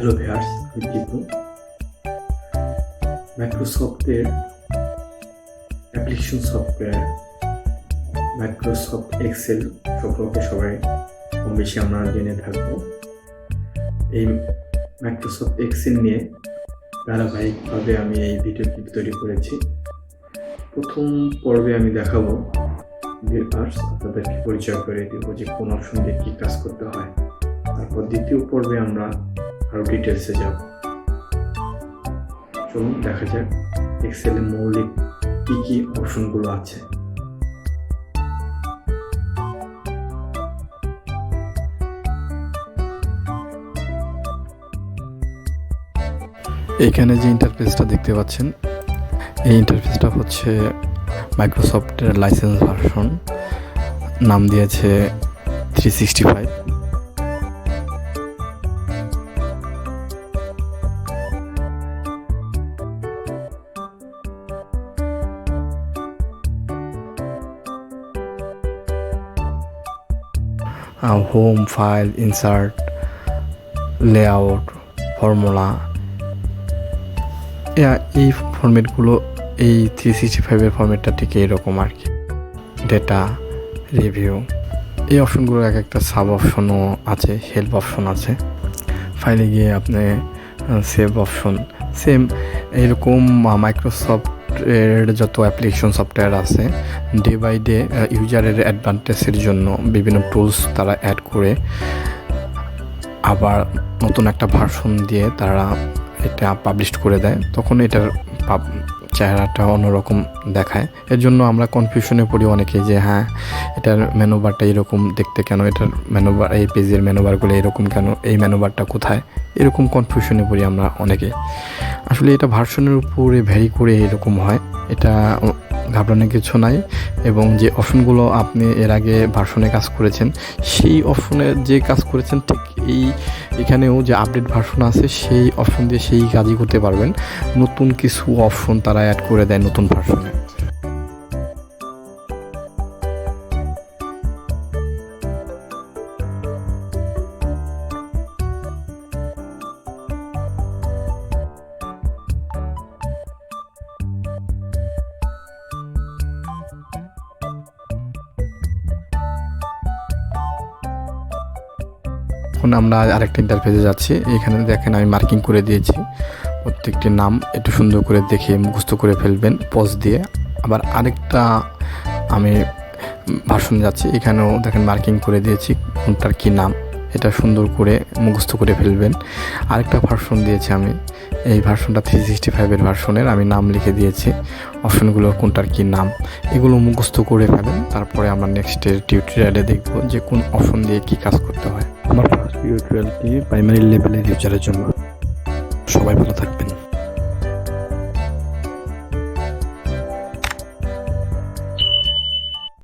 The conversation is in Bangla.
হ্যালো ভিউয়ার্স, আমি টিপু। মাইক্রোসফটের অ্যাপ্লিকেশন সফটওয়্যার মাইক্রোসফট এক্সেল সম্পর্কে সবাই কম বেশি আমরা জেনে থাকবো। এই মাইক্রোসফট এক্সেল নিয়ে ধারাবাহিকভাবে আমি এই ভিডিও ক্লিপ তৈরি করেছি। প্রথম পর্বে আমি দেখাবো ভিউয়ার্স, আপনাদেরকে পরিচয় করে দেব যে কোন অপশন দিয়ে কী কাজ করতে হয়। তারপর দ্বিতীয় পর্বে আমরা আরও ডিটেলসে যাব। চলুন দেখা যাক এক্সেলের মৌলিক কী কী অপশনগুলো আছে। এখানে যে ইন্টারফেসটা দেখতে পাচ্ছেন, এই ইন্টারফেসটা হচ্ছে মাইক্রোসফটের লাইসেন্স ভার্সন, নাম দিয়েছে 365। Home, file, insert, layout, formula, এই ফরম্যাটগুলো এই 365-এর ফরম্যাটটা ঠিক এইরকম আর কি। ডেটা, রিভিউ, এই অপশনগুলোর এক একটা সাব অপশনও আছে, হেল্প অপশন আছে। ফাইলে গিয়ে আপনি সেভ অপশন, সেম এইরকম মাইক্রোসফটের যত অ্যাপ্লিকেশন সফটওয়্যার আছে, ডে বাই ডে ইউজারের অ্যাডভান্টেজের জন্য বিভিন্ন টুলস তারা অ্যাড করে আবার নতুন একটা ভার্সন দিয়ে তারা এটা পাবলিশ করে দেয়, তখন এটার চেহারাটা অন্যরকম দেখায়। এর জন্য আমরা কনফিউশনে পড়ি অনেকেই যে হ্যাঁ, এটার মেনুবারটা এরকম দেখতে কেন, এটার মেনুবার, এই পেজের মেনুবারগুলো এরকম কেন, এই মেনুবারটা কোথায়, এরকম কনফিউশনে পড়ি আমরা অনেকে। আসলে এটা ভার্সনের উপরে ভ্যারি করে এরকম হয়, এটা ঘাবড়ানোর কিছু নাই। এবং যে অপশনগুলো আপনি এর আগে ভার্সনে কাজ করেছেন, সেই অপশনে যে কাজ করেছেন ঠিক এখানেও যে আপডেট ভার্সন আছে সেই অপশন দিয়ে সেই কাজই করতে পারবেন। নতুন কিছু অপশন তারা অ্যাড করে দেয় নতুন ভার্সনে। এখন আমরা আরেকটা ইন্টারফেসে যাচ্ছি। এখানে দেখেন আমি মার্কিং করে দিয়েছি, প্রত্যেকটি নাম একটু সুন্দর করে দেখে মুখস্থ করে ফেলবেন পজ দিয়ে। আবার আরেকটা আমি ভার্সনে যাচ্ছি, এখানেও দেখেন মার্কিং করে দিয়েছি কোনটার কী নাম, এটা সুন্দর করে মুখস্থ করে ফেলবেন। আরেকটা ভার্সন দিয়েছি আমি, এই ভার্সনটা 365-এর ভার্সনের, আমি নাম লিখে দিয়েছি অপশনগুলোর কোনটার কী নাম, এগুলো মুখস্থ করে ফেলেন। তারপরে আমরা নেক্সটের টিউটোরিয়ালে দেখব যে কোন অপশন দিয়ে কী কাজ করতে হয়। আমার ফার্স্ট টিউটোরিয়ালটি প্রাইমারি লেভেলের ইউজারের জন্য। সবাই ভালো থাকবেন।